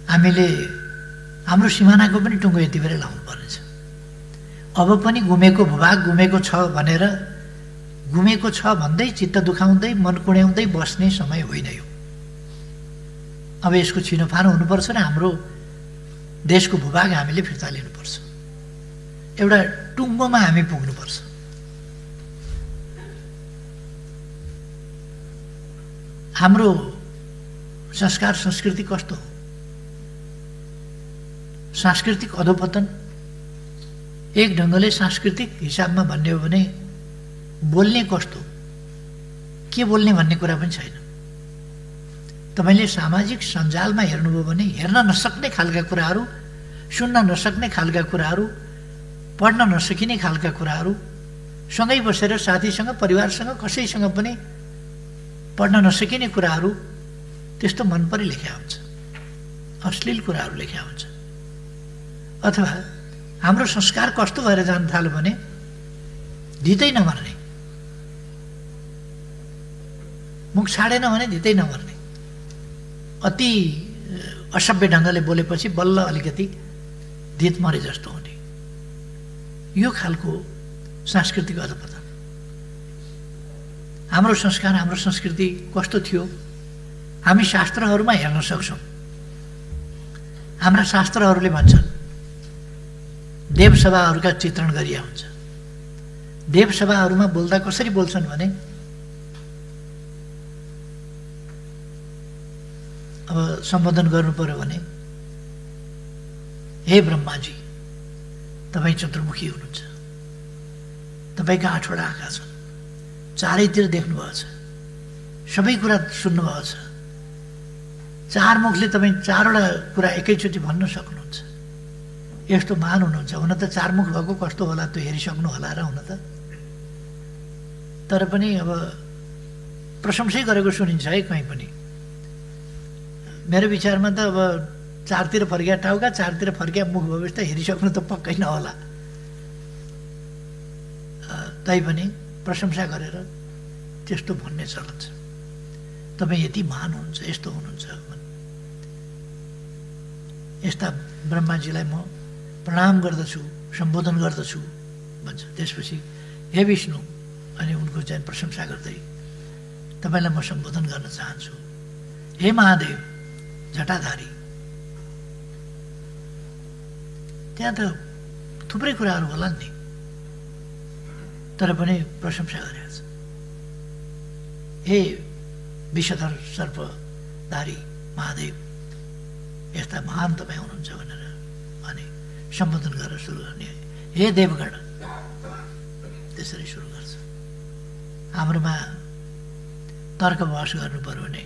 हामीले हाम्रो सिमानाको पनि टुङ्गो यति बेरै लाउनु पर्नेछ। अब पनि गुमेको भूभाग गुमेको छ भनेर गुमेको छ भन्दै चित्त दुखाउँदै मन कुड्याउँदै बस्ने समय होइन यो। अब यसको छिनोफानो हुनुपर्छ र हाम्रो देशको भूभाग हामीले फिर्ता लिनुपर्छ। एउटा टुङ्गोमा हामी पुग्नुपर्छ। हाम्रो संस्कार संस्कृति कस्तो हो? सांस्कृतिक अधोपतन। एक ढङ्गले सांस्कृतिक हिसाबमा भन्ने हो भने बोल्ने कस्तो, के बोल्ने भन्ने कुरा पनि छैन। तपाईँले सामाजिक सञ्जालमा हेर्नुभयो भने हेर्न नसक्ने खालका कुराहरू, सुन्न नसक्ने खालका कुराहरू, पढ्न नसकिने खालका कुराहरू, सँगै बसेर साथीसँग परिवारसँग कसैसँग पनि पढ्न नसकिने कुराहरू त्यस्तो मन परि लेख्या हुन्छ, अश्लील कुराहरू लेख्या हुन्छ। अथवा हाम्रो संस्कार कस्तो भएर जान थाल्यो भने धितै नमर्ने, मुख छाडेन भने धितै नमर्ने, अति असभ्य ढङ्गले बोलेपछि बल्ल अलिकति धित मरे जस्तो हुने, यो खालको सांस्कृतिक अधपतन। हाम्रो संस्कार हाम्रो संस्कृति कस्तो थियो हामी शास्त्रहरूमा हेर्न सक्छौँ। हाम्रा शास्त्रहरूले भन्छन् देवसभाहरूका चित्रण गरिया हुन्छ। देवसभाहरूमा बोल्दा कसरी बोल्छन् भने अब सम्बोधन गर्नु पर्यो भने हे ब्रह्माजी तपाईँ चतुर्मुखी हुनुहुन्छ, तपाईँका 8वटा आँखा छन्, चारैतिर देख्नुभएको छ, सबै कुरा सुन्नुभएको छ, 4 मुखले तपाईँ 4वटा कुरा एकैचोटि भन्न सक्नुहुन्छ। यस्तो महान हुनुहुन्छ। हुन त 4 मुख भएको कस्तो होला त्यो हेरिसक्नु होला र हुन त, तर पनि अब प्रशंसै गरेको सुनिन्छ है कहीँ पनि। मेरो विचारमा त अब 4तिर फर्किया टाउका 4तिर फर्किया मुख भएपछि त हेरिसक्नु त पक्कै नहोला। तैपनि प्रशंसा गरेर त्यस्तो भन्ने चलन छ, तपाईँ यति महान हुनुहुन्छ, यस्तो हुनुहुन्छ। यस्ता ब्रह्माजीलाई म प्रणाम गर्दछु, सम्बोधन गर्दछु भन्छ। त्यसपछि हे विष्णु अनि उनको चाहिँ प्रशंसा गर्दै तपाईँलाई म सम्बोधन गर्न चाहन्छु। हे महादेव जटाधारी। त्यहाँ त थुप्रै कुराहरू होला नि, तर पनि प्रशंसा गरेको छ। हे विषधर सर्पधारी महादेव यस्ता महान तपाईँ हुनुहुन्छ भनेर अनि सम्बोधन गरेर सुरु गर्ने। हे देवगण त्यसरी सुरु गर्छ। हाम्रोमा तर्क बहस गर्नु पर्यो भने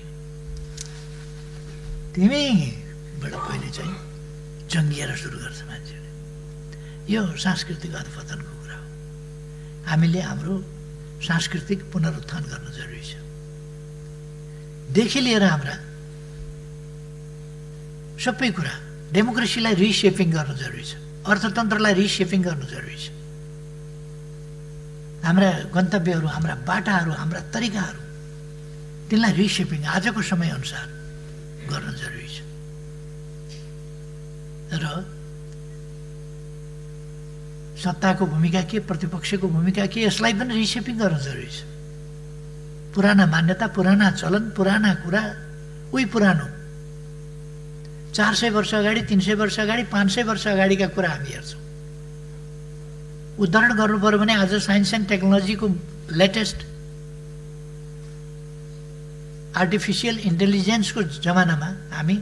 तिमीबाट पहिले चाहिँ जङ्गिएर सुरु गर्छ मान्छेले। यो सांस्कृतिक अधपतनको कुरा हो। हामीले हाम्रो सांस्कृतिक पुनरुत्थान गर्न जरुरी छ। देखि लिएर हाम्रा सबै कुरा, डेमोक्रेसीलाई रिसेपिङ गर्न जरुरी छ, अर्थतन्त्रलाई रिसेपिङ गर्न जरुरी छ। हाम्रा गन्तव्यहरू, हाम्रा बाटाहरू, हाम्रा तरिकाहरू तिनलाई रिसेपिङ आजको समयअनुसार गर्न जरुरी छ। र सत्ताको भूमिका के, प्रतिपक्षको भूमिका के, यसलाई पनि रिसेपिङ गर्न जरुरी छ। पुराना मान्यता, पुराना चलन, पुराना कुरा, उही पुरानो 400 वर्ष अगाडि, 300 वर्ष अगाडि, 500 वर्ष अगाडिका कुरा हामी हेर्छौँ। उदाहरण गर्नु पर्यो भने आज साइन्स एन्ड टेक्नोलोजीको लेटेस्ट आर्टिफिसियल इन्टेलिजेन्सको जमानामा हामी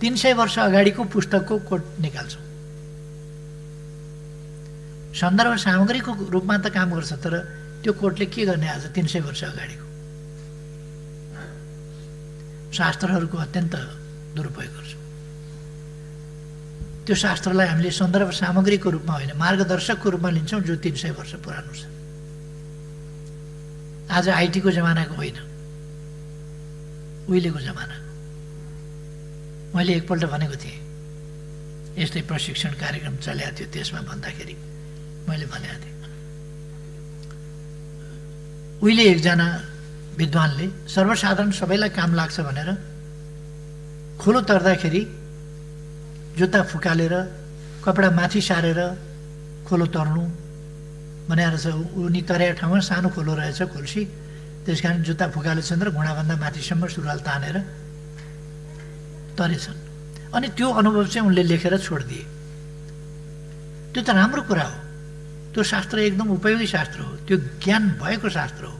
300 वर्ष अगाडिको पुस्तकको कोट निकाल्छौँ। सन्दर्भ सामग्रीको रूपमा त काम गर्छ, तर त्यो कोटले के गर्ने आज 300 वर्ष अगाडिको। शास्त्रहरूको अत्यन्त दुरुपयोग गर्छौँ। त्यो शास्त्रलाई हामीले सन्दर्भ सामग्रीको रूपमा होइन, मार्गदर्शकको रूपमा लिन्छौँ, जो 300 वर्ष पुरानो छ। आज आइटीको जमानाको होइन, उहिलेको जमाना। मैले एकपल्ट भनेको थिएँ, यस्तै प्रशिक्षण कार्यक्रम चलेको थियो, त्यसमा भन्दाखेरि मैले भनेको थिएँ, उहिले एकजना विद्वानले सर्वसाधारण सबैलाई काम लाग्छ भनेर खोलो तर्दाखेरि जुत्ता फुकालेर कपडा माथि सारेर खोलो तर्नु भनेर छ। उनी तरेको ठाउँमा सानो खोलो रहेछ खोल्सी, त्यस कारण जुत्ता फुकालेछन् र घुँडाभन्दा माथिसम्म सुरुवाल तानेर तरेछन्। अनि त्यो अनुभव चाहिँ उनले लेखेर छोडिदिए। त्यो त राम्रो कुरा हो, त्यो शास्त्र एकदम उपयोगी शास्त्र हो, त्यो ज्ञान भएको शास्त्र हो,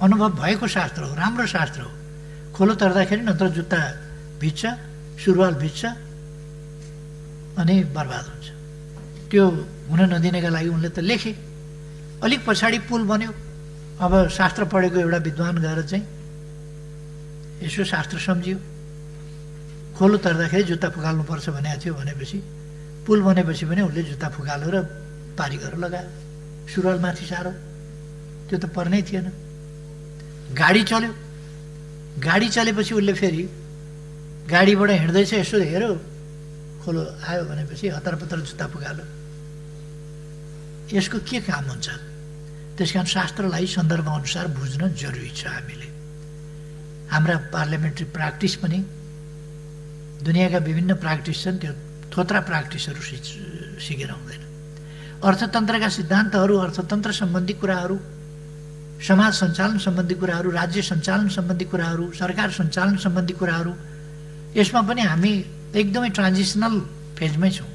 अनुभव भएको शास्त्र हो, राम्रो शास्त्र हो। खोलो तर्दाखेरि नत्र जुत्ता भिज्छ, सुरुवाल भिज्छ अनि बर्बाद हुन्छ। त्यो हुन नदिनका लागि उनले त लेखे। अलिक पछाडि पुल बन्यो। अब शास्त्र पढेको एउटा विद्वान गएर चाहिँ यसो शास्त्र सम्झियो, खोलो तर्दाखेरि जुत्ता फुकाल्नुपर्छ भनेको थियो भनेपछि पुल बनेपछि पनि उसले जुत्ता फुकाल्यो र पारी गरेर लगायो, सुरुवाल माथि सारो। त्यो त पर्नै थिएन। गाडी चल्यो, गाडी चलेपछि उसले फेरि गाडीबाट हिँड्दैछ यसो हेऱ्यो, खोलो आयो भनेपछि हतारपत्र जुत्ता फुकाल्यो। यसको के काम हुन्छ? त्यस कारण शास्त्रलाई सन्दर्भअनुसार बुझ्न जरुरी छ। हामीले हाम्रा पार्लियामेन्ट्री प्र्याक्टिस पनि दुनियाँका विभिन्न प्र्याक्टिस छन्, त्यो थोत्रा प्र्याक्टिसहरू सिकेर हुँदैन। अर्थतन्त्रका सिद्धान्तहरू, अर्थतन्त्र सम्बन्धी कुराहरू, समाज सञ्चालन सम्बन्धी कुराहरू, राज्य सञ्चालन सम्बन्धी कुराहरू, सरकार सञ्चालन सम्बन्धी कुराहरू, यसमा पनि हामी एकदमै ट्रान्जिसनल फेजमै छौँ।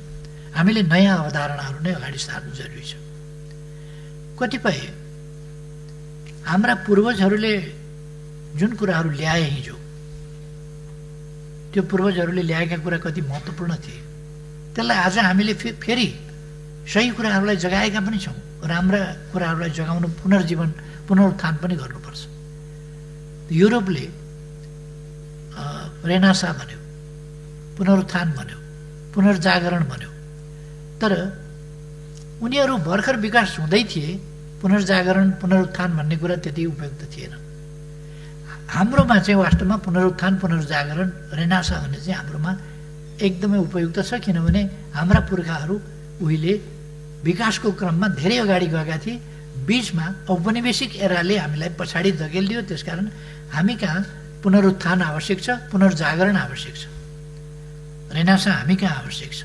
हामीले नयाँ अवधारणाहरू नै अगाडि सार्नु जरुरी छ। कतिपय हाम्रा पूर्वजहरूले जुन कुराहरू ल्याए हिजो, त्यो पूर्वजहरूले ल्याएका कुरा कति महत्त्वपूर्ण थिए, त्यसलाई आज हामीले फेरि सही कुराहरूलाई जगाएका पनि छौँ। राम्रा कुराहरूलाई जगाउनु, पुनर्जीवन, पुनरुत्थान पनि गर्नुपर्छ। युरोपले रेनासा भन्यो, पुनरुत्थान भन्यो, पुनर्जागरण भन्यो, तर उनीहरू भर्खर विकास हुँदै थिए। पुनर्जागरण, पुनरुत्थान भन्ने कुरा त्यति उपयुक्त थिएन। हाम्रोमा चाहिँ वास्तवमा पुनरुत्थान, पुनर्जागरण, रेनासा भन्ने चाहिँ हाम्रोमा एकदमै उपयुक्त छ। किनभने हाम्रा पुर्खाहरू उहिले विकासको क्रममा धेरै अगाडि गएका थिए। बीचमा औपनिवेशिक एराले हामीलाई पछाडि धकेलिदियो। त्यसकारण हामी कहाँ पुनरुत्थान आवश्यक छ, पुनर्जागरण आवश्यक छ, रेनासा हामी कहाँ आवश्यक छ।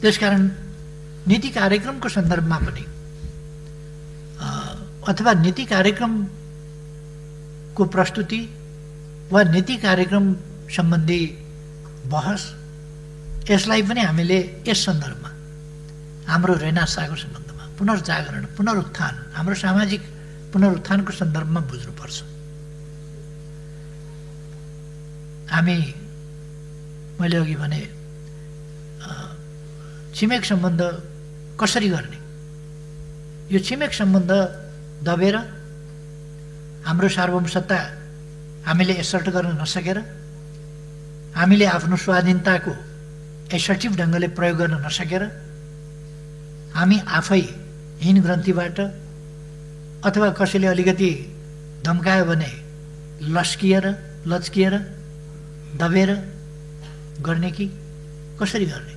त्यसकारण नीति कार्यक्रमको सन्दर्भमा पनि अथवा नीति कार्यक्रमको प्रस्तुति वा नीति कार्यक्रम सम्बन्धी बहस, यसलाई पनि हामीले यस सन्दर्भमा हाम्रो रेनासाको सम्बन्धमा, पुनर्जागरण, पुनरुत्थान, हाम्रो सामाजिक पुनरुत्थानको सन्दर्भमा बुझ्नुपर्छ। हामी, मैले अघि भने, छिमेक सम्बन्ध कसरी गर्ने, यो छिमेक सम्बन्ध दबेर हाम्रो सार्वभौमसत्ता हामीले एसर्ट गर्न नसकेर, हामीले आफ्नो स्वाधीनताको एसर्टिभ ढङ्गले प्रयोग गर्न नसकेर, हामी आफै हिन ग्रन्थीबाट अथवा कसैले अलिकति धम्कायो भने लच्किएर दबेर गर्ने कि कसरी गर्ने,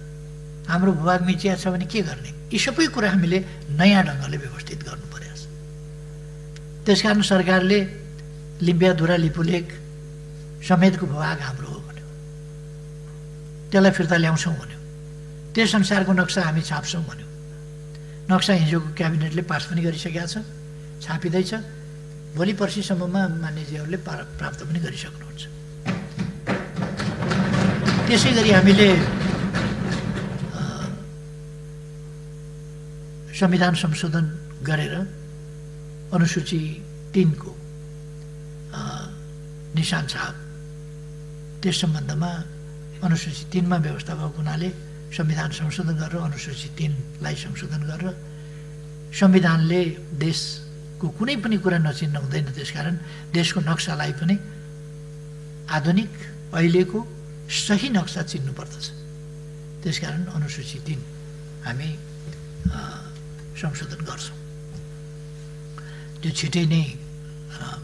हाम्रो भूभाग मिचिया छ भने के गर्ने, यी सबै कुरा हामीले नयाँ ढङ्गले व्यवस्थित गर्नु पर्यो। त्यसकारण सरकारले लिम्बियाधुरा लिपुलेक समेतको भूभाग हाम्रो हो भन्यो, त्यसलाई फिर्ता ल्याउँछौँ भन्यो। त्यस अनुसारको नक्सा हामी छाप्छौँ भन्यो। नक्सा हिजोको क्याबिनेटले पास पनि गरिसकेका छ, छापिँदैछ। भोलि पर्सिसम्ममा मान्यजीहरूले प्राप्त पनि गरिसक्नुहुन्छ। त्यसै गरी हामीले संविधान संशोधन गरेर अनुसूची 3 को निशान छाप, त्यस सम्बन्धमा अनुसूची 3 मा व्यवस्था भएको हुनाले संविधान संशोधन गरेर अनुसूची 3 लाई संशोधन गरेर संविधानले देशको कुनै पनि कुरा नचिन्न हुँदैन। त्यसकारण देशको नक्सालाई पनि आधुनिक अहिलेको सही नक्सा चिन्नु पर्दछ। त्यसकारण अनुसूची 3 हामी संशोधन गर्छौँ। त्यो छिटै नै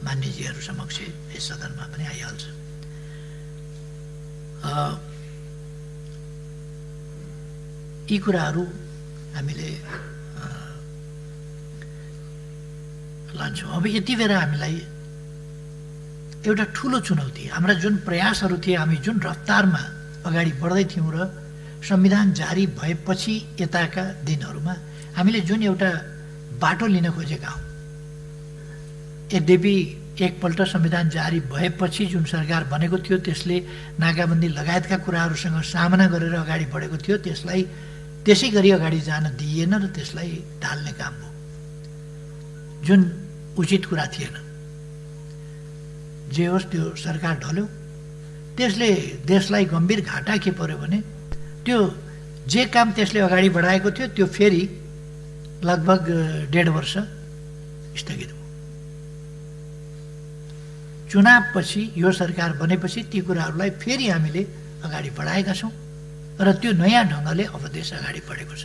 मान्यजीहरू समक्ष यस सदनमा पनि आइहाल्छ। यी कुराहरू हामीले लान्छौँ। अब यति बेला हामीलाई एउटा ठुलो चुनौती। हाम्रा जुन प्रयासहरू थिए, हामी जुन रफ्तारमा अगाडि बढ्दै थियौँ र संविधान जारी भएपछि यताका दिनहरूमा हामीले जुन एउटा बाटो लिन खोजेका हौँ, यद्यपि एकपल्ट संविधान जारी भएपछि जुन सरकार बनेको थियो त्यसले नाकाबन्दी लगायतका कुराहरूसँग सामना गरेर अगाडि बढेको थियो, त्यसलाई त्यसै गरी अगाडि जान दिइएन र त्यसलाई ढाल्ने काम हो, जुन उचित कुरा थिएन। जे होस् त्यो सरकार ढल्यो, त्यसले देशलाई गम्भीर घाटा के पर्यो भने त्यो जे काम त्यसले अगाडि बढाएको थियो त्यो फेरि लगभग 1.5 वर्ष स्थगित भयो। चुनावपछि यो सरकार बनेपछि ती कुराहरूलाई फेरि हामीले अगाडि बढाएका छौँ र त्यो नयाँ ढङ्गले अब देश अगाडि बढेको छ।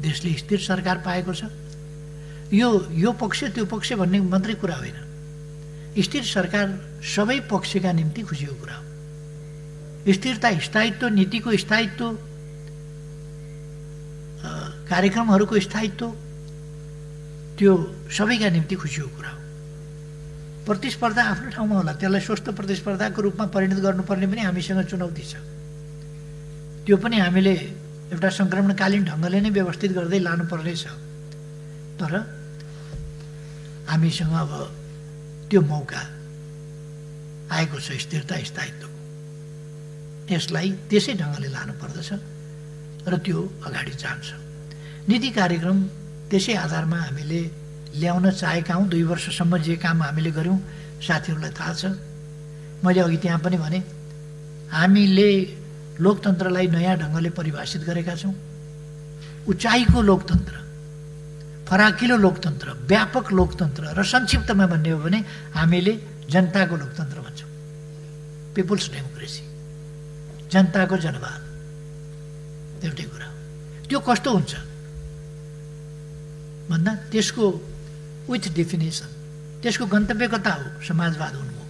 देशले स्थिर सरकार पाएको छ। यो पक्ष त्यो पक्ष भन्ने मात्रै कुरा होइन, स्थिर सरकार सबै पक्षका निम्ति खुसीको कुरा हो। स्थिरता, स्थायित्व, नीतिको स्थायित्व, कार्यक्रमहरूको स्थायित्व, त्यो सबैका निम्ति खुसीको कुरा हो। प्रतिस्पर्धा आफ्नो ठाउँमा होला, त्यसलाई स्वस्थ प्रतिस्पर्धाको रूपमा परिणत गर्नुपर्ने पनि हामीसँग चुनौती छ। त्यो पनि हामीले एउटा सङ्क्रमणकालीन ढङ्गले नै व्यवस्थित गर्दै लानुपर्ने छ। तर हामीसँग अब त्यो मौका आएको छ स्थिरता स्थायित्वको। यसलाई त्यसै ढङ्गले लानुपर्दछ र त्यो अगाडि जान्छ। नीति कार्यक्रम त्यसै आधारमा हामीले ल्याउन चाहेका हौँ। 2 वर्षसम्म जे काम हामीले गऱ्यौँ साथीहरूलाई थाहा छ। मैले अघि त्यहाँ पनि भने हामीले लोकतन्त्रलाई नयाँ ढङ्गले परिभाषित गरेका छौँ। उचाइको लोकतन्त्र, फराकिलो लोकतन्त्र, व्यापक लोकतन्त्र र संक्षिप्तमा भन्ने हो भने हामीले जनताको लोकतन्त्र भन्छौँ, पिपुल्स डेमोक्रेसी, जनताको जनवाद। एउटै कुरा हो। त्यो कस्तो हुन्छ भन्दा त्यसको विथ डेफिनेसन, त्यसको गन्तव्य कता हो? समाजवाद उन्मुख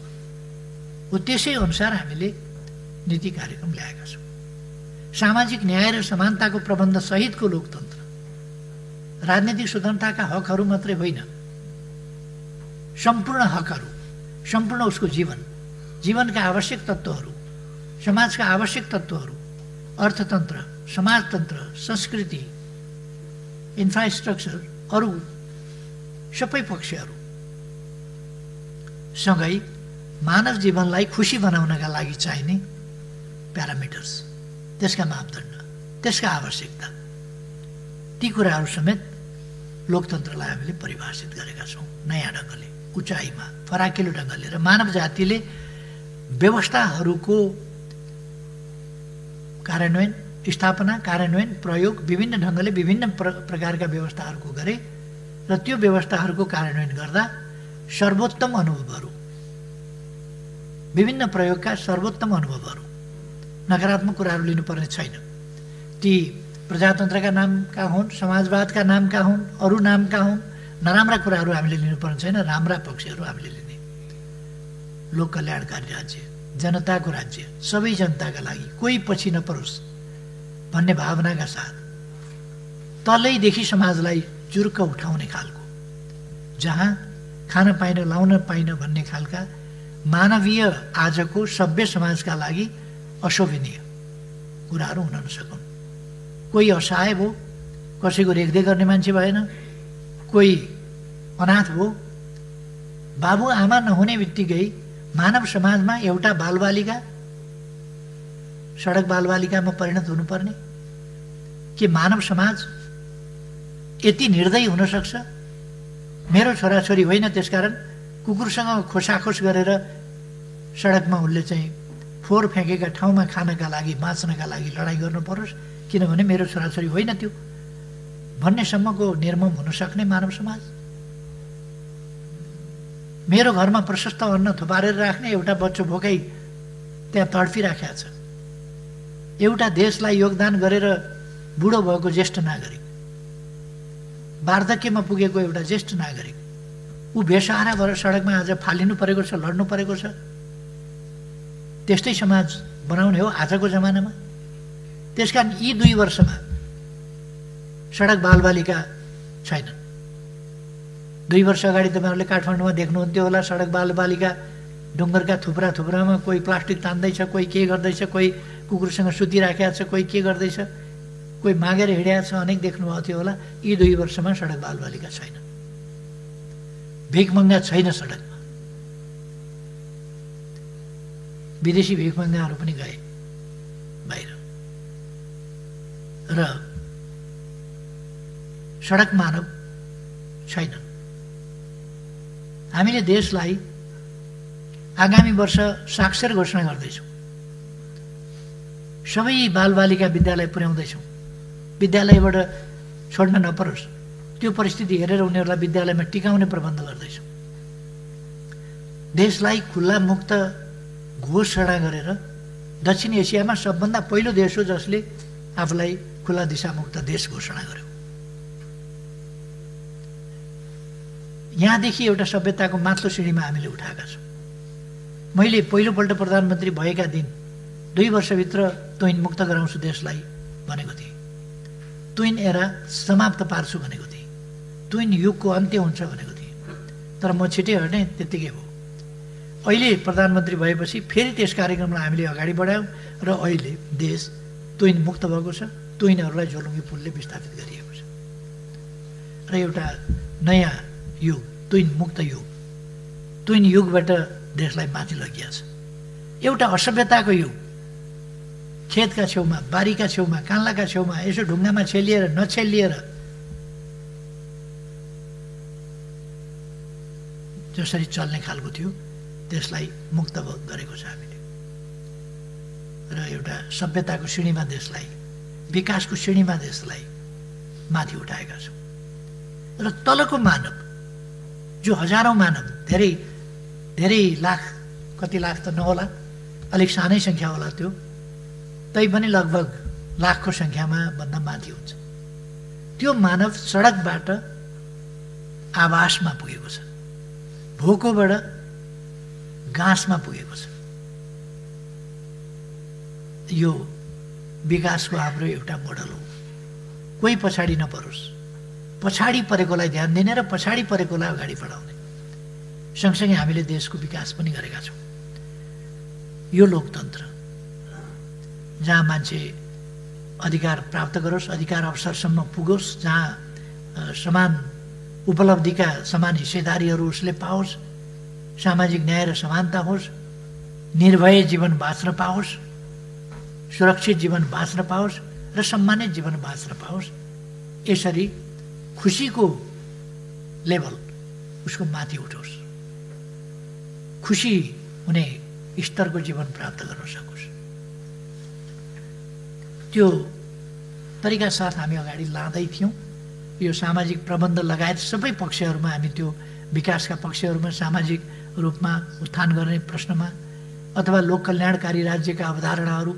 हो। त्यसै अनुसार हामीले नीति कार्यक्रम ल्याएका छौँ। सामाजिक न्याय र समानताको प्रबन्ध सहितको लोकतन्त्र, राजनीतिक स्वतन्त्रताका हकहरू मात्रै होइन, सम्पूर्ण हकहरू, सम्पूर्ण उसको जीवनका आवश्यक तत्त्वहरू, समाजका आवश्यक तत्त्वहरू, अर्थतन्त्र, समाजतन्त्र, संस्कृति, इन्फ्रास्ट्रक्चर, अरू सबै पक्षहरू सँगै मानव जीवनलाई खुसी बनाउनका लागि चाहिने प्यारामिटर्स, त्यसका मापदण्ड, त्यसका आवश्यकता, ती कुराहरू समेत लोकतन्त्रलाई हामीले परिभाषित गरेका छौँ नयाँ ढङ्गले, उचाइमा, फराकिलो ढङ्गले। र मानव जातिले व्यवस्थाहरूको कार्यान्वयन, स्थापना, कार्यान्वयन, प्रयोग विभिन्न ढङ्गले विभिन्न प्रकारका व्यवस्थाहरूको गरे र त्यो व्यवस्थाहरूको कार्यान्वयन गर्दा सर्वोत्तम अनुभवहरू, विभिन्न प्रयोगका सर्वोत्तम अनुभवहरू, नकारात्मक कुराहरू लिनुपर्ने छैन। ती प्रजातन्त्रका नामका हुन्, समाजवादका नामका हुन्, अरू नामका हुन्, नराम्रा कुराहरू हामीले लिनुपर्ने छैन, राम्रा पक्षहरू हामीले लिने। लोक कल्याणकारी राज्य, जनताको राज्य, सबै जनताका लागि, कोही पछि नपरोस् भन्ने भावनाका साथ तलैदेखि समाजलाई जुर्क उठाउने खालको, जहाँ खान पाइन लाउन पाइन भन्ने खालका मानवीय आजको सभ्य समाजका लागि अशोभनीय कुराहरू हुन नसकुन्। कोही असहाय भयो, कसैको रेखदेख गर्ने मान्छे भएन, कोही अनाथ भयो, बाबुआमा नहुने बित्तिकै मानव समाजमा एउटा बालबालिका सडक बालबालिकामा परिणत हुनुपर्ने के मानव समाज यति निर्दयी हुन सक्छ? मेरो छोराछोरी होइन, त्यसकारण कुकुरसँग खोसाखोस गरेर सडकमा उसले चाहिँ फोहोर फ्याँकेका ठाउँमा खानका लागि, बाँच्नका लागि लडाइँ गर्नु परोस्, किनभने मेरो छोराछोरी होइन त्यो भन्नेसम्मको निर्मम हुन सक्ने मानव समाज। मेरो घरमा प्रशस्त अन्न थुपारेर राख्ने एउटा बच्चो भोकै त्यहाँ तडपिराखेको छ। एउटा देशलाई योगदान गरेर बुढो भएको ज्येष्ठ नागरिक, वार्धक्यमा पुगेको एउटा ज्येष्ठ नागरिक, ऊ बेसहारा भएर सडकमा आज फालिनु परेको छ, लड्नु परेको छ। त्यस्तै समाज बनाउने हो आजको जमानामा। त्यसकारण यी 2 वर्षमा सडक बालबालिका छैनन्। 2 वर्ष अगाडि तपाईँहरूले काठमाडौँमा देख्नुहुन्थ्यो होला, सडक बालबालिका डुङ्गरका थुप्रा थुप्रामा कोही प्लास्टिक तान्दैछ, कोही के गर्दैछ, कोही कुकुरसँग सुतिराखेको छ, कोही के गर्दैछ, कोही मागेर हिँडेको छ, अनेक देख्नुभएको थियो होला। यी 2 वर्षमा सडक बालबालिका छैन, भिखमङ्गा छैन सडकमा। विदेशी भिखमङ्गाहरू पनि गए बाहिर र सडक मानव छैन। हामीले देशलाई आगामी वर्ष साक्षर घोषणा गर्दैछौँ। सबै बालबालिका विद्यालय पुर्याउँदैछौँ, विद्यालयबाट छोड्न नपरोस् त्यो परिस्थिति हेरेर उनीहरूलाई विद्यालयमा टिकाउने प्रबन्ध गर्दैछौँ। देशलाई खुल्ला मुक्त घोषणा गरेर दक्षिण एसियामा सबभन्दा पहिलो देश हो जसले आफूलाई खुला दिशामुक्त देश घोषणा गर्यो। यहाँदेखि एउटा सभ्यताको माथिल्लो सिँढीमा हामीले उठाएका छौँ। मैले पहिलोपल्ट प्रधानमन्त्री भएका दिन 2 वर्षभित्र तुइन मुक्त गराउँछु देशलाई भनेको थिएँ, तुइन एरा समाप्त पार्छु भनेको थिएँ, तुइन युगको अन्त्य हुन्छ भनेको थिएँ। तर म छिटै हटेँ, त्यत्तिकै हो। अहिले प्रधानमन्त्री भएपछि फेरि त्यस कार्यक्रमलाई हामीले अगाडि बढायौँ र अहिले देश तुइन मुक्त भएको छ। तुइनहरूलाई झोलुङ्गे पुलले विस्थापित गरिएको छ र एउटा नयाँ युग, तुइन मुक्त युग, तुइन युगबाट देशलाई माथि लगिएको छ। एउटा असभ्यताको युग, खेतका छेउमा, बारीका छेउमा, कान्लाका छेउमा यसो ढुङ्गामा छेलिएर नछेलिएर जसरी चल्ने खालको थियो त्यसलाई मुक्त गरेको छ हामीले र एउटा सभ्यताको सिँढीमा देशलाई, विकासको सिँढीमा देशलाई माथि उठाएका छौँ। र तलको मानव जो हजारौँ मानव, धेरै धेरै लाख, कति लाख त नहोला, अलिक सानै सङ्ख्या होला त्यो, तैपनि लगभग लाखको सङ्ख्यामा भन्दा माथि हुन्छ। त्यो मानव सडकबाट आवासमा पुगेको छ, भोकोबाट घाँसमा पुगेको छ। यो विकासको हाम्रो एउटा मोडल हो। कोही पछाडि नपरोस्, पछाडि परेकोलाई ध्यान दिने र पछाडि परेकोलाई अगाडि बढाउने। सँगसँगै हामीले देशको विकास पनि गरेका छौँ। यो लोकतन्त्र जहाँ मान्छे अधिकार प्राप्त गरोस्, अधिकार अवसरसम्म पुगोस्, जहाँ समान उपलब्धिका समान हिस्सेदारीहरू उसले पाओस्, सामाजिक न्याय र समानता होस्, निर्भय जीवन बाँच्न पाओस्, सुरक्षित जीवन बाँच्न पाओस् र सम्मानित जीवन बाँच्न पाओस्। यसरी खुसीको लेभल उसको माथि उठोस्, खुसी हुने स्तरको जीवन प्राप्त गर्न सकोस्। त्यो तरिका साथ हामी अगाडि लाँदै थियौँ। यो सामाजिक प्रबन्ध लगायत सबै पक्षहरूमा हामी त्यो विकासका पक्षहरूमा सामाजिक रूपमा उत्थान गर्ने प्रश्नमा अथवा लोक कल्याणकारी राज्यका अवधारणाहरू,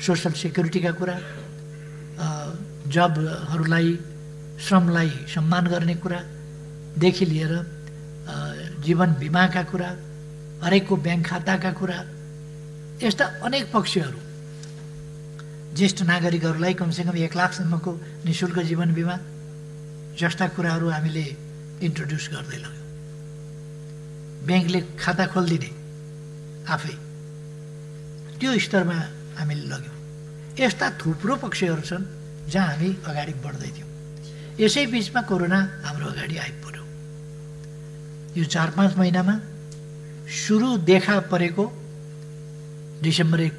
सोसल सेक्युरिटीका कुरा, जबहरूलाई, श्रमलाई सम्मान गर्ने कुरादेखि लिएर जीवन बिमाका कुरा, हरेकको ब्याङ्क खाताका कुरा, यस्ता अनेक पक्षहरू, ज्येष्ठ नागरिकहरूलाई कमसेकम 1 लाखसम्मको निःशुल्क जीवन बिमा जस्ता कुराहरू हामीले इन्ट्रोड्युस गर्दै लग्यौँ। ब्याङ्कले खाता खोलिदिने आफै, त्यो स्तरमा हामीले लग्यौँ। यस्ता थुप्रो पक्षहरू छन् जहाँ हामी अगाडि बढ्दै थियौँ। यसै बिचमा कोरोना हाम्रो अगाडि आइपुग्यो। यो 4-5 महिनामा सुरु देखा परेको डिसेम्बर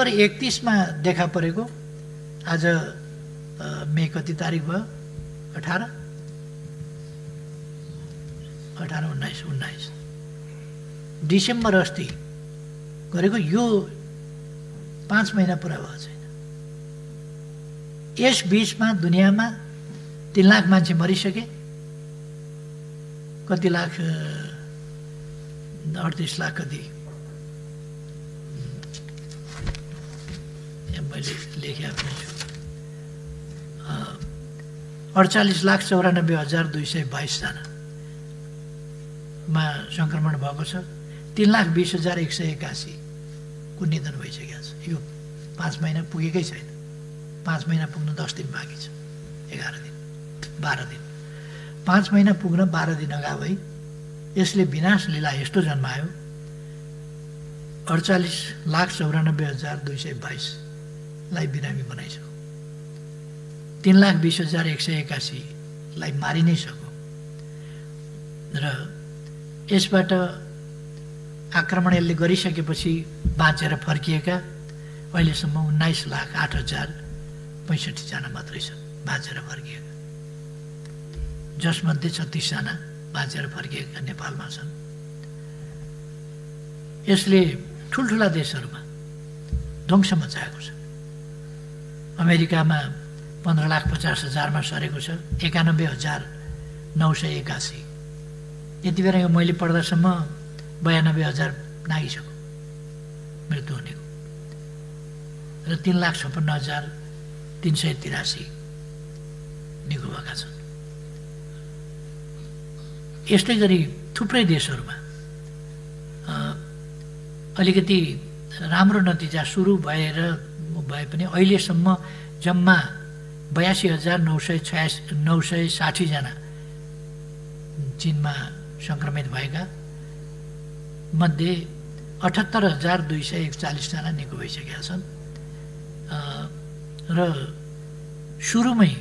31मा देखा परेको, आज मे कति तारिक भयो? 18, 19 डिसेम्बर अस्ति गरेको यो 5 महिना पुरा भएको छैन। यस बिचमा दुनियाँमा 3 लाख मान्छे मरिसके, कति लाख, 38 लाख कति, मैले लेखेँ आफ्नो छु, 48,94,222 जनामा सङ्क्रमण भएको छ। 3,20,181 को निधन भइसकेको छ। यो 5 महिना पुगेकै छैन। 5 महिना पुग्न 10 दिन बाँकी छ, 11 दिन, 12 दिन। 5 महिना पुग्न 12 दिन अगावै यसले विनाश लीला यस्तो जन्मायो 48,94,222 लाई बिरामी बनाइसक्यो, 3,20,181 लाई मारि नै सक्यो र यसबाट आक्रमण यसले गरिसकेपछि बाँचेर फर्किएका अहिलेसम्म 19,08,065 जना मात्रै छन् बाँचेर फर्किएका, जसमध्ये 36 जना बाँचेर फर्किएका नेपालमा छन्। यसले ठुल्ठुला देशहरूमा ध्वंस मचाएको छ। अमेरिकामा 15,50,000 सरेको छ, 91,981। यति बेला यो मैले पढ्दासम्म 92,000 नागिसक्यो मृत्यु हुनेको र 3,56,383 निको भएका छन्। यस्तै गरी थुप्रै देशहरूमा अलिकति राम्रो नतिजा सुरु भए पनि अहिलेसम्म जम्मा 82,960 जना चीनमा सङ्क्रमित भएका मध्ये 78,241 जना निको भइसकेका छन् र सुरुमै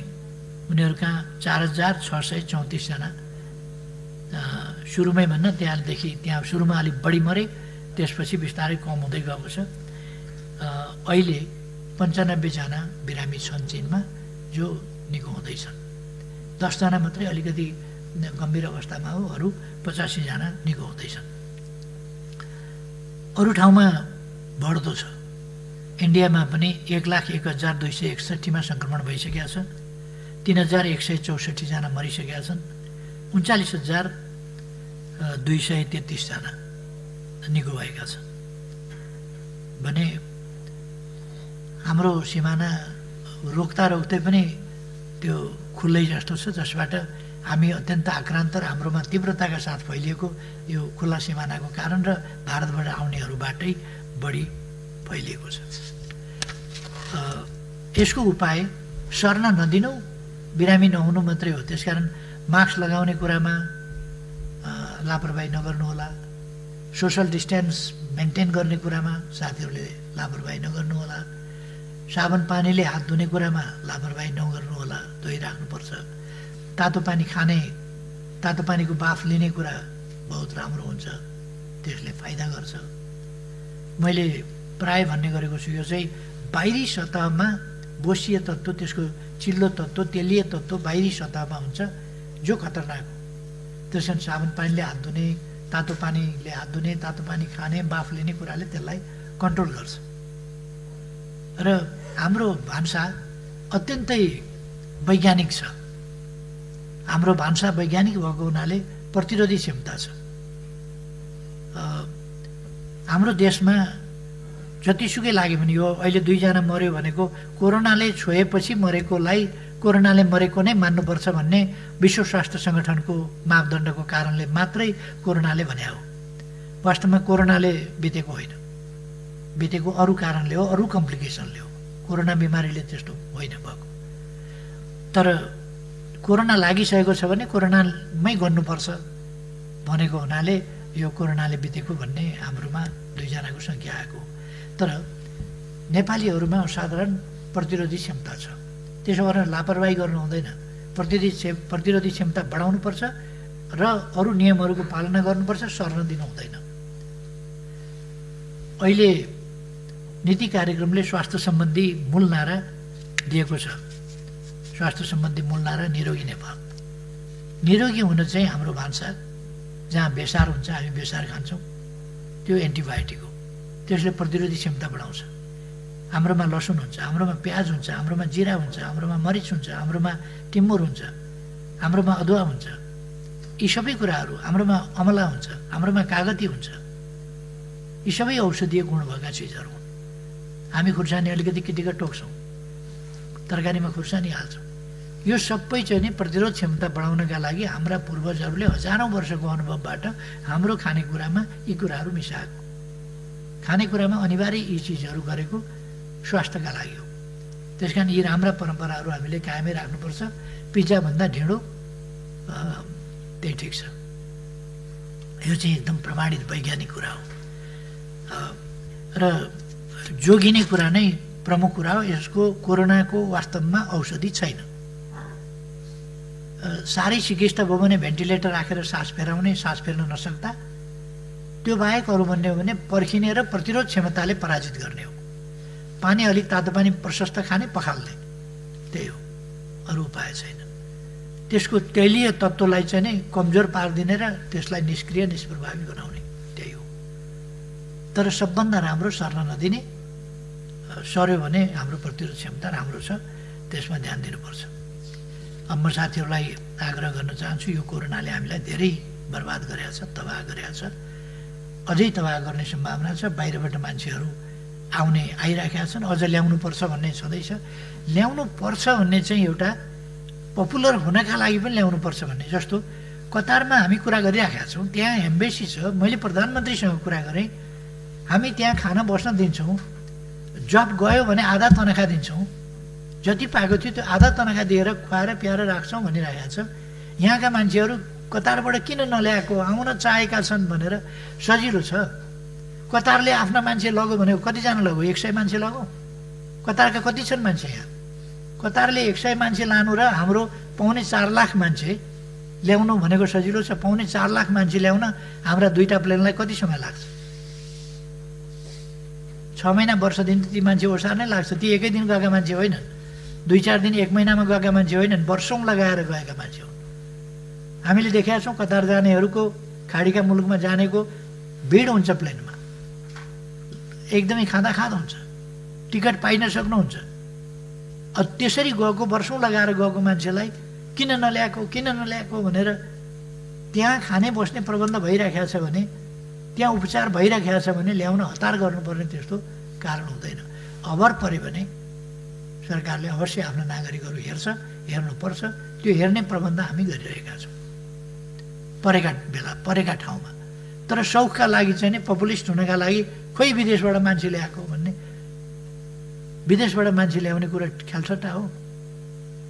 उनीहरूका 4,634 जना सुरुमै भन्न त्यहाँ सुरुमा अलिक बढी मरे, त्यसपछि बिस्तारै कम हुँदै गएको छ। अहिले 95 जना बिरामी छन् चीनमा जो निको हुँदैछन्। 10 जना मात्रै अलिकति गम्भीर अवस्थामा हो, अरू 85 जना निको हुँदैछन्। अरू ठाउँमा बढ्दो छ। इन्डियामा पनि 1,01,261 मा सङ्क्रमण भइसकेका छ, 3,164 जना मरिसकेका छन्, 39,233 जना निको भएका छन्। भने हाम्रो सिमाना रोक्दै पनि त्यो खुल्लै जस्तो छ, जसबाट हामी अत्यन्त आक्रान्त र हाम्रोमा तीव्रताका साथ फैलिएको यो खुल्ला सिमानाको कारण र भारतबाट आउनेहरूबाटै बढी फैलिएको छ। यसको उपाय सर्न नदिनु, बिरामी नहुनु मात्रै हो। त्यसकारण मास्क लगाउने कुरामा लापरवाही नगर्नुहोला, सोसल डिस्टेन्स मेन्टेन गर्ने कुरामा साथीहरूले लापरवाही नगर्नुहोला, साबुन पानीले हात धुने कुरामा लापरवाही नगर्नुहोला, धोइराख्नुपर्छ। तातो पानी खाने, तातो पानीको बाफ लिने कुरा बहुत राम्रो हुन्छ, त्यसले फाइदा गर्छ। मैले प्राय भन्ने गरेको छु, यो चाहिँ बाहिरी सतहमा बोसीय तत्त्व, त्यसको चिल्लो तत्त्व, तेलीय तत्त्व बाहिरी सतहमा हुन्छ जो खतरनाक हो। त्यस कारण साबुन पानीले हात धुने, तातो पानीले हात धुने, तातो पानी खाने, बाफ लिने कुराले त्यसलाई कन्ट्रोल गर्छ। र हाम्रो भान्सा अत्यन्तै वैज्ञानिक छ। हाम्रो भान्सा वैज्ञानिक भएको हुनाले प्रतिरोधी क्षमता छ। हाम्रो देशमा जतिसुकै लाग्यो भने यो अहिले 2 जना मर्यो भनेको कोरोनाले छोएपछि मरेकोलाई कोरोनाले मरेको नै मान्नुपर्छ भन्ने विश्व स्वास्थ्य सङ्गठनको मापदण्डको कारणले मात्रै कोरोनाले भने हो। वास्तवमा कोरोनाले बितेको होइन, बितेको अरू कारणले हो, अरू कम्प्लिकेसनले हो। कोरोना बिमारीले त्यस्तो होइन भएको। तर कोरोना लागिसकेको छ भने कोरोनामै गर्नुपर्छ भनेको हुनाले यो कोरोनाले बितेको भन्ने हाम्रोमा 2 जनाको सङ्ख्या आएको। तर नेपालीहरूमा असाधारण प्रतिरोधी क्षमता छ। त्यसो गरेर लापरवाही गर्नु हुँदैन। प्रतिरोधी क्षमता बढाउनुपर्छ र अरू नियमहरूको पालना गर्नुपर्छ, सर्न दिनु हुँदैन। अहिले नीति कार्यक्रमले स्वास्थ्य सम्बन्धी मूल नारा दिएको छ। स्वास्थ्य सम्बन्धी मूल नारा निरोगी नेपाल। निरोगी हुन चाहिँ हाम्रो भान्सा जहाँ बेसार हुन्छ, हामी बेसार खान्छौँ, त्यो एन्टिबायोटिक हो। त्यसले प्रतिरोधी क्षमता बढाउँछ। हाम्रोमा लसुन हुन्छ, हाम्रोमा प्याज हुन्छ, हाम्रोमा जिरा हुन्छ, हाम्रोमा मरिच हुन्छ, हाम्रोमा टिमुर हुन्छ, हाम्रोमा अदुवा हुन्छ। यी सबै कुराहरू, हाम्रोमा अमला हुन्छ, हाम्रोमा कागती हुन्छ। यी सबै औषधीय गुण भएका चिजहरू हुन्। हामी खुर्सानी अलिकति किटिक टोक्छौँ, तरकारीमा खुर्सानी हाल्छौँ। यो सबै चाहिँ नि प्रतिरोध क्षमता बढाउनका लागि हाम्रा पूर्वजहरूले हजारौँ वर्षको अनुभवबाट हाम्रो खानेकुरामा यी कुराहरू मिसाएको। खानेकुरामा अनिवार्य यी चिजहरू गरेको स्वास्थ्यका लागि हो। त्यस कारण यी राम्रा परम्पराहरू हामीले कायमै राख्नुपर्छ। पिज्जाभन्दा ढिँडो त्यही ठिक छ। यो चाहिँ एकदम प्रमाणित वैज्ञानिक कुरा हो र जोगिने कुरा नै प्रमुख कुरा हो। यसको कोरोनाको वास्तवमा औषधि छैन। साह्रै सिकिष्ट भयो भने भेन्टिलेटर राखेर सास फेराउने, सास फेर्न नसक्दा, त्यो बाहेक अरू भन्ने हो भने पर्खिने र प्रतिरोध क्षमताले पराजित गर्ने हो। पानी अलिक तातो पानी प्रशस्त खाने, पखाल्ने, त्यही हो, अरू उपाय छैन। त्यसको तैलीय तत्त्वलाई चाहिँ नै कमजोर पारिदिने र त्यसलाई निष्क्रिय निष्प्रभावी बनाउने, त्यही हो। तर सबभन्दा राम्रो सर्न नदिने, सर्यो भने हाम्रो प्रतिरोध क्षमता राम्रो छ, त्यसमा ध्यान दिनुपर्छ। अब म साथीहरूलाई आग्रह गर्न चाहन्छु, यो कोरोनाले हामीलाई धेरै बर्बाद गरेको छ, तबाह गरेको छ, अझै तबाह गर्ने सम्भावना छ। बाहिरबाट मान्छेहरू आइराखेका छन्, अझ ल्याउनुपर्छ भन्ने छँदैछ। ल्याउनुपर्छ भन्ने चाहिँ एउटा पपुलर हुनका लागि पनि ल्याउनुपर्छ भन्ने, जस्तो कतारमा हामी कुरा गरिराखेका छौँ, त्यहाँ एम्बेसी छ, मैले प्रधानमन्त्रीसँग कुरा गरेँ, हामी त्यहाँ खाना बस्न दिन्छौँ, जब गयो भने आधा तनखा दिन्छौँ, जति पाएको थियो त्यो आधा तनखा दिएर खुवाएर प्याएर राख्छौँ भनिरहेका छ। यहाँका मान्छेहरू कतारबाट किन नल्याएको, आउन चाहेका छन् भनेर सजिलो छ। कतारले आफ्ना मान्छे लग्यो भने कतिजना लग्यो? 100 मान्छे लग्यो। कतारका कति छन् मान्छे यहाँ? कतारले 100 मान्छे लानु र हाम्रो 4.25 लाख मान्छे ल्याउनु भनेको सजिलो छ। 4.25 लाख मान्छे ल्याउन हाम्रा 2टा प्लेनलाई कति समय लाग्छ? 6 महिना वर्ष दिन ती मान्छे ओसार्नै लाग्छ। ती एकै दिन गएका मान्छे होइनन्, 2-4 दिन 1 महिनामा गएका मान्छे होइनन्, वर्षौँ लगाएर गएका मान्छे हुन्। हामीले देखेका छौँ कतार जानेहरूको, खाडीका मुलुकमा जानेको भिड हुन्छ प्लेनमा, एकदमै खाँदा हुन्छ, टिकट पाइन सक्नुहुन्छ। त्यसरी गएको, वर्षौँ लगाएर गएको मान्छेलाई किन नल्याएको भनेर त्यहाँ खाने बस्ने प्रबन्ध भइराखेको छ भने, त्यहाँ उपचार भइराखेको छ भने ल्याउन हतार गर्नुपर्ने त्यस्तो कारण हुँदैन। अभर पऱ्यो भने सरकारले अवश्य आफ्ना नागरिकहरू हेर्नुपर्छ। त्यो हेर्ने प्रबन्ध हामी गरिरहेका छौँ परेका ठाउँमा। तर सौखका लागि चाहिँ नि, पपुलिस्ट हुनका लागि खोइ विदेशबाट मान्छे ल्याएको भन्ने, विदेशबाट मान्छे ल्याउने कुरा ख्यालसट्टा हो।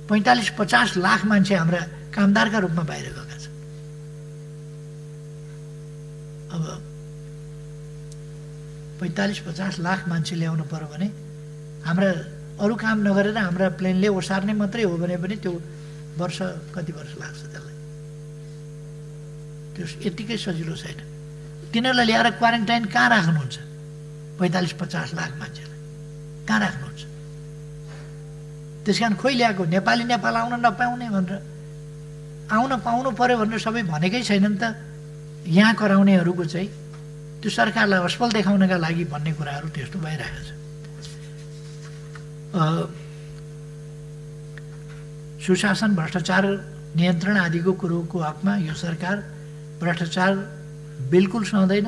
45-50 लाख मान्छे हाम्रा कामदारका रूपमा बाहिर गएका छन्। अब 45-50 लाख मान्छे ल्याउनु पर्यो भने हाम्रा अरू काम नगरेर हाम्रा प्लेनले ओसार्ने मात्रै हो भने पनि त्यो कति वर्ष लाग्छ त्यसलाई? त्यो यतिकै सजिलो छैन। तिनीहरूलाई ल्याएर क्वारेन्टाइन कहाँ राख्नुहुन्छ? 45-50 लाख मान्छेलाई कहाँ राख्नुहुन्छ? त्यस कारण खोइ ल्याएको, नेपाल आउन नपाउने भनेर, आउन पाउनु पर्यो भनेर सबै भनेकै छैनन् त। यहाँ कराउनेहरूको चाहिँ त्यो सरकारलाई असफल देखाउनका लागि भन्ने कुराहरू त्यस्तो भइरहेको छ। सुशासन, भ्रष्टाचार नियन्त्रण आदिको कुरोको हकमा यो सरकार भ्रष्टाचार बिल्कुल सहँदैन।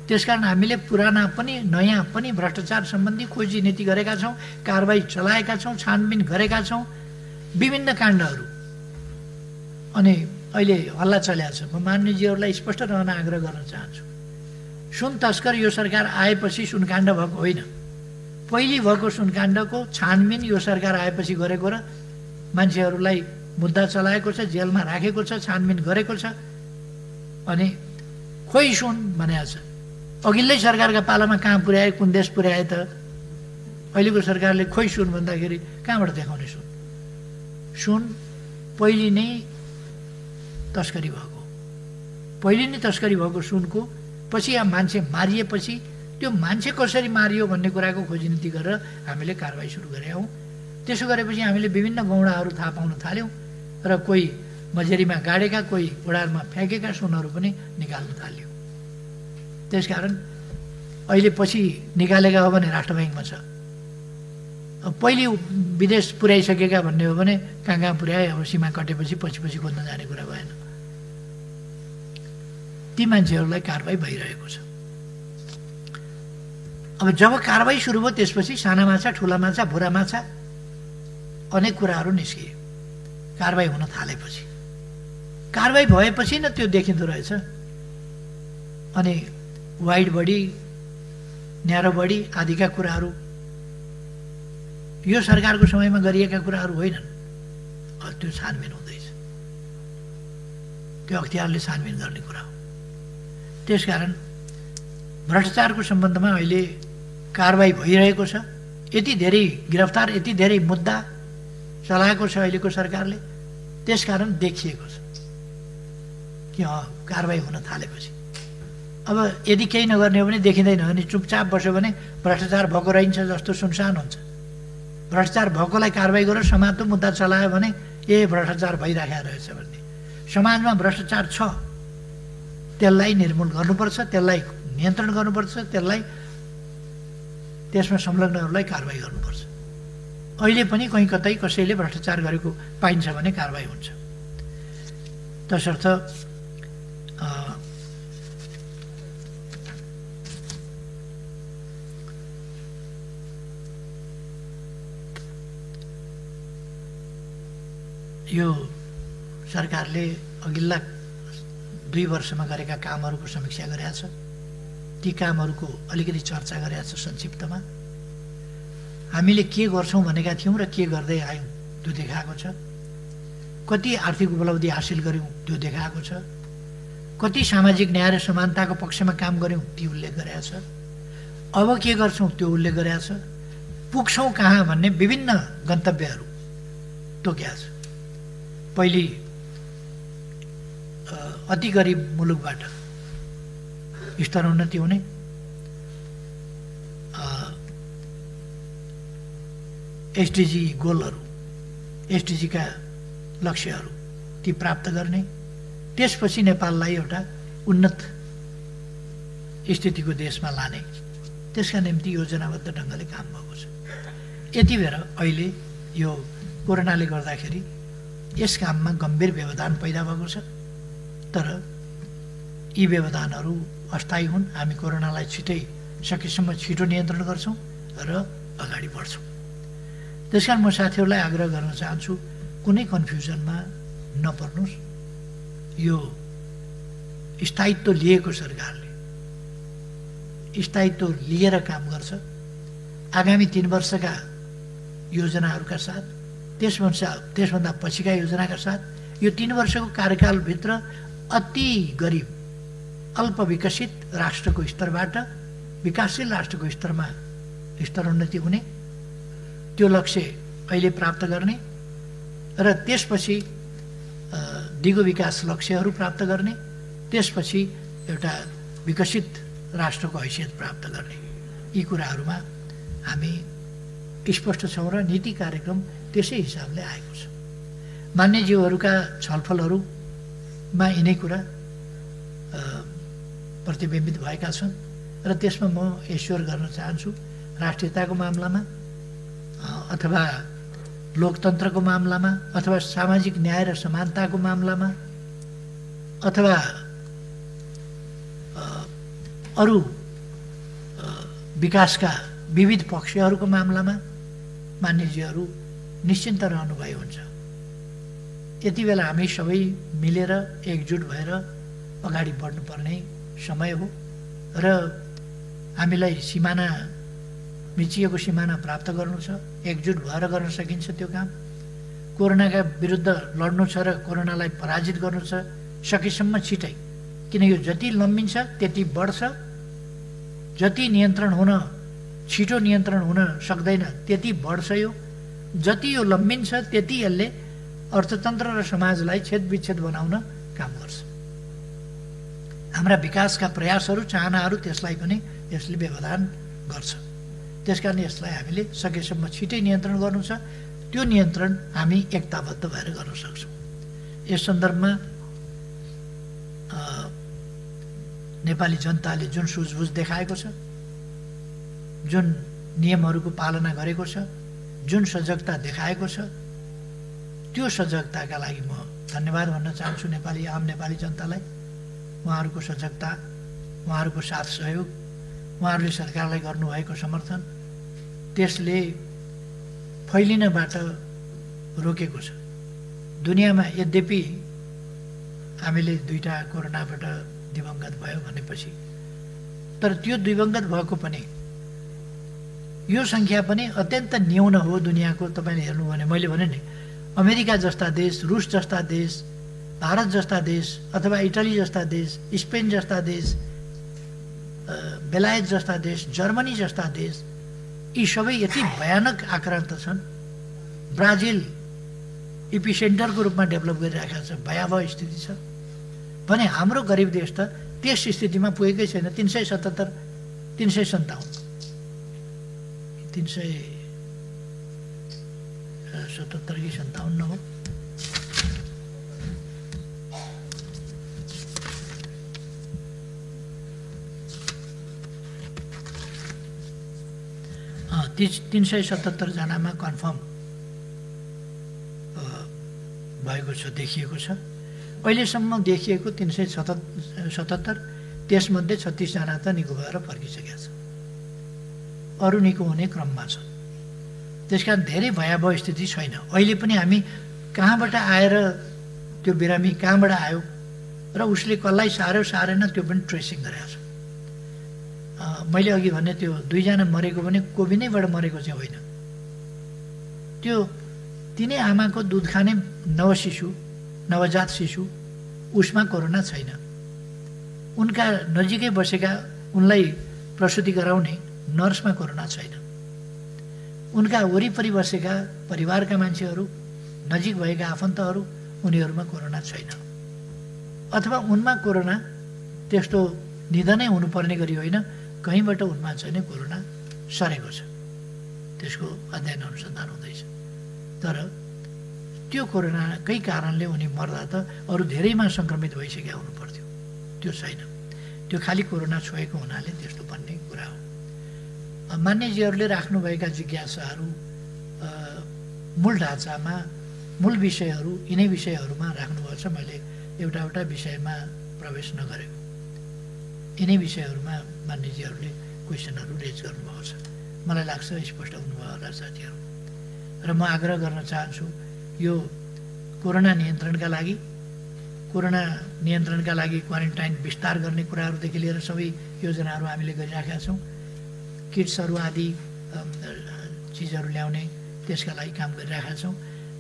त्यसकारण हामीले पुराना पनि नयाँ पनि भ्रष्टाचार सम्बन्धी खोजी नीति गरेका छौँ, कारबाही चलाएका छौँ, छानबिन गरेका छौँ, विभिन्न काण्डहरू। अनि अहिले हल्ला चलेको छ। म माननीयजीहरूलाई स्पष्ट रहन आग्रह गर्न चाहन्छु, सुन तस्कर यो सरकार आएपछि सुनकाण्ड भएको होइन। पहिले भएको सुनकाण्डको छानबिन यो सरकार आएपछि गरेको र मान्छेहरूलाई मुद्दा चलाएको छ, जेलमा राखेको छ, छानबिन गरेको छ। अनि खोइ सुन भनेको छ। अघिल्लै सरकारका पालामा कहाँ पुर्याए, कुन देश पुर्याए त? अहिलेको सरकारले खोइ सुन भन्दाखेरि कहाँबाट देखाउने सुन? सुन पहिले नै तस्करी भएको सुनको पछि यहाँ मान्छे मारिएपछि त्यो मान्छे कसरी मारियो भन्ने कुराको खोजी नीति गरेर हामीले कारबाही सुरु गरेका हौँ। त्यसो गरेपछि हामीले विभिन्न गौँडाहरू थाहा पाउन थाल्यौँ र कोही मझेरीमा गाडेका, कोही ओडारमा फ्याँकेका सुनहरू पनि निकाल्न थाल्यौँ। त्यसकारण अहिले पछि निकालेका हो भने राष्ट्र ब्याङ्कमा छ। पहिले विदेश पुर्याइसकेका भन्ने हो भने कहाँ पुर्याए, अब सीमा कटेपछि पछि खोज्न जाने कुरा भएन। ती मान्छेहरूलाई कारबाही भइरहेको छ। अब जब कारबाही सुरु भयो त्यसपछि साना माछा, ठुला माछा, भुरा माछा अनेक कुराहरू निस्किए। कारबाही हुन थालेपछि, कारबाही भएपछि न त्यो देखिँदो रहेछ। अनि वाइड बडी, न्यारो बडी आदिका कुराहरू यो सरकारको समयमा गरिएका कुराहरू होइनन्। त्यो छानबिन हुँदैछ, त्यो अख्तियारले छानबिन गर्ने कुरा हो। त्यसकारण भ्रष्टाचारको सम्बन्धमा अहिले कारबाही भइरहेको छ। यति धेरै गिरफ्तार, यति धेरै मुद्दा चलाएको छ अहिलेको सरकारले, त्यसकारण देखिएको छ कि कारबाही हुन थालेपछि अब यदि केही नगर्ने हो भने, देखिँदैन भने, चुपचाप बस्यो भने भ्रष्टाचार भएको रहन्छ जस्तो सुनसान हुन्छ। भ्रष्टाचार भएकोलाई कारबाही गरेर समाजको मुद्दा चलायो भने भ्रष्टाचार भइराखेको रहेछ भन्ने। समाजमा भ्रष्टाचार छ, त्यसलाई निर्मूल गर्नुपर्छ, त्यसलाई नियन्त्रण गर्नुपर्छ, त्यसमा संलग्नहरूलाई कारबाही गर्नुपर्छ। अहिले पनि कहीँ कतै कसैले भ्रष्टाचार गरेको पाइन्छ भने कारबाही हुन्छ। तसर्थ यो सरकारले अघिल्ला 2 वर्षमा गरेका कामहरूको समीक्षा गरेका छ। ती कामहरूको अलिकति चर्चा गरेका छ संक्षिप्तमा। हामीले के गर्छौँ भनेका थियौँ र के गर्दै आयौँ त्यो देखाएको छ। कति आर्थिक उपलब्धि हासिल गऱ्यौँ त्यो देखाएको छ। कति सामाजिक न्याय र समानताको पक्षमा काम गऱ्यौँ त्यो उल्लेख गरेका छ। अब के गर्छौँ त्यो उल्लेख गरेका छ। पुग्छौँ कहाँ भन्ने विभिन्न गन्तव्यहरू तोकेका छ। पहिले अति गरिब मुलुकबाट स्तरोन्नति हुने, एसडिजी गोलहरू, एसडिजीका लक्ष्यहरू ती प्राप्त गर्ने, त्यसपछि नेपाललाई एउटा उन्नत स्थितिको देशमा लाने, त्यसका निम्ति योजनाबद्ध ढङ्गले काम भएको छ। यति बेर अहिले यो कोरोनाले गर्दाखेरि यस काममा गम्भीर व्यवधान पैदा भएको छ। तर यी व्यवधानहरू अस्थायी हुन्। हामी कोरोनालाई सकेसम्म छिटो नियन्त्रण गर्छौँ र अगाडि बढ्छौँ। त्यसकारण म साथीहरूलाई आग्रह गर्न चाहन्छु, कुनै कन्फ्युजनमा नपर्नुहोस्। यो स्थायित्व लिएको सरकारले स्थायित्व लिएर काम गर्छ। आगामी 3 वर्षका योजनाहरूका साथ, त्यसभन्दा पछिका योजनाका साथ यो 3 वर्षको कार्यकालभित्र अति गरिब अल्प विकसित राष्ट्रको स्तरबाट विकासशील राष्ट्रको स्तरमा स्तरोन्नति हुने, त्यो लक्ष्य अहिले प्राप्त गर्ने र त्यसपछि दिगो विकास लक्ष्यहरू प्राप्त गर्ने, त्यसपछि एउटा विकसित राष्ट्रको हैसियत प्राप्त गर्ने, यी कुराहरूमा हामी स्पष्ट छौँ र नीति कार्यक्रम त्यसै हिसाबले आएको छ। मान्यज्यूहरूका छलफलहरूमा यिनै कुरा प्रतिबिम्बित भएका छन् र त्यसमा म एश्योर गर्न चाहन्छु, राष्ट्रियताको मामलामा अथवा लोकतन्त्रको मामलामा अथवा सामाजिक न्याय र समानताको मामलामा अथवा अरू विकासका विविध पक्षहरूको मामलामा मान्यज्यूहरू निश्चिन्त रहनुभयो हुन्छ। यति बेला हामी सबै मिलेर एकजुट भएर अगाडि बढ्नुपर्ने समय हो र हामीलाई सिमाना, मिचिएको सिमाना प्राप्त गर्नु छ। एकजुट भएर गर्न सकिन्छ त्यो काम। कोरोनाका विरुद्ध लड्नु छ र कोरोनालाई पराजित गर्नु छ सकेसम्म छिटै, किन यो जति लम्बिन्छ त्यति बढ्छ। जति नियन्त्रण हुन, छिटो नियन्त्रण हुन सक्दैन त्यति बढ्छ। यो जति यो लम्बिन्छ त्यति यसले अर्थतन्त्र र समाजलाई छेदविच्छेद बनाउन काम गर्छ। हाम्रा विकासका प्रयासहरू, चाहनाहरू, त्यसलाई पनि यसले व्यवधान गर्छ। त्यसकारण यसलाई हामीले सकेसम्म छिटै नियन्त्रण गर्नु छ। त्यो नियन्त्रण हामी एकताबद्ध भएर गर्न सक्छौँ। यस सन्दर्भमा नेपाली जनताले जुन सुझबुझ देखाएको छ, जुन नियमहरूको पालना गरेको छ, जुन सजगता देखाएको छ, त्यो सजगताका लागि म धन्यवाद भन्न चाहन्छु आम नेपाली जनतालाई। उहाँहरूको सजगता, उहाँहरूको साथ सहयोग, उहाँहरूले सरकारलाई गर्नुभएको समर्थन, त्यसले फैलिनबाट रोकेको छ। दुनियाँमा यद्यपि हामीले 2टा कोरोनाबाट दिवंगत भयो भनेपछि, तर त्यो दिवंगत भएको पनि यो सङ्ख्या पनि अत्यन्त न्यून हो दुनियाँको। तपाईँले हेर्नु भने, मैले भने नि, अमेरिका जस्ता देश, रुस जस्ता देश, भारत जस्ता देश अथवा इटली जस्ता देश, स्पेन जस्ता देश, बेलायत जस्ता देश, जर्मनी जस्ता देश, यी सबै यति भयानक आक्रान्त छन्। ब्राजिल इपिसेन्टरको रूपमा डेभलप गरिरहेको छ, भयावह स्थिति छ भने हाम्रो गरिब देश त त्यस स्थितिमा पुगेकै छैन। 377 कि 57 हो। हाँ, 377 जनामा कन्फर्म भएको छ, देखिएको छ। अहिलेसम्म देखिएको 377, त्यसमध्ये 36 जना त निको भएर फर्किसकेका छ, अरू निको हुने क्रममा छ। त्यसकारण धेरै भयावह स्थिति छैन। अहिले पनि हामी कहाँबाट आएर त्यो बिरामी कहाँबाट आयो र उसले कसलाई सार्यो सारेन त्यो पनि ट्रेसिङ गरेको छ। मैले अघि भने त्यो 2 जना मरेको भने कोभिडैबाट मरेको चाहिँ होइन। त्यो तिनै आमाको दुध खाने नवजात शिशु उसमा कोरोना छैन। उनका नजिकै बसेका उनलाई प्रसुति गराउने नर्समा कोरोना छैन। उनका वरिपरि बसेका परिवारका मान्छेहरू, नजिक भएका आफन्तहरू, उनीहरूमा कोरोना छैन। अथवा उनमा कोरोना त्यस्तो निधनै हुनुपर्ने गरी होइन, कहीँबाट उनमा चाहिँ कोरोना सरेको छ। त्यसको अध्ययन अनुसन्धान हुँदैछ। तर त्यो कोरोनाकै कारणले उनी मर्दा त अरू धेरैमा सङ्क्रमित भइसकेका हुनुपर्थ्यो, त्यो छैन। त्यो खालि कोरोना छोएको हुनाले त्यस्तो भन्ने कुरा हो। मान्यजीहरूले राख्नुभएका जिज्ञासाहरू मूल ढाँचामा, मूल विषयहरू यिनै विषयहरूमा राख्नुभएको छ। मैले एउटा विषयमा प्रवेश नगरेको, यिनै विषयहरूमा मान्यजीहरूले क्वेसनहरू रेज गर्नुभएको छ। मलाई लाग्छ स्पष्ट हुनुभयो होला साथीहरू। र म आग्रह गर्न चाहन्छु, यो कोरोना नियन्त्रणका लागि क्वारेन्टाइन विस्तार गर्ने कुराहरूदेखि लिएर सबै योजनाहरू हामीले गरिराखेका छौँ। किट्सहरू आदि चिजहरू ल्याउने त्यसका लागि काम गरिरहेका छौँ।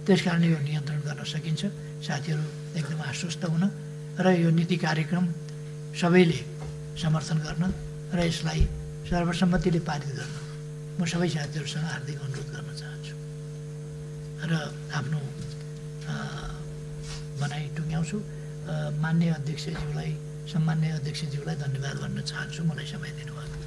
त्यस कारणले यो नियन्त्रण गर्न सकिन्छ। साथीहरू एकदम आश्वस्त हुन र यो नीति कार्यक्रम सबैले समर्थन गर्न र यसलाई सर्वसम्मतिले पारित गर्न म सबै साथीहरूसँग हार्दिक अनुरोध गर्न चाहन्छु र आफ्नो भनाइ टुङ्ग्याउँछु। सम्मान्य अध्यक्षज्यूलाई धन्यवाद भन्न चाहन्छु, मलाई समय दिनुभएको।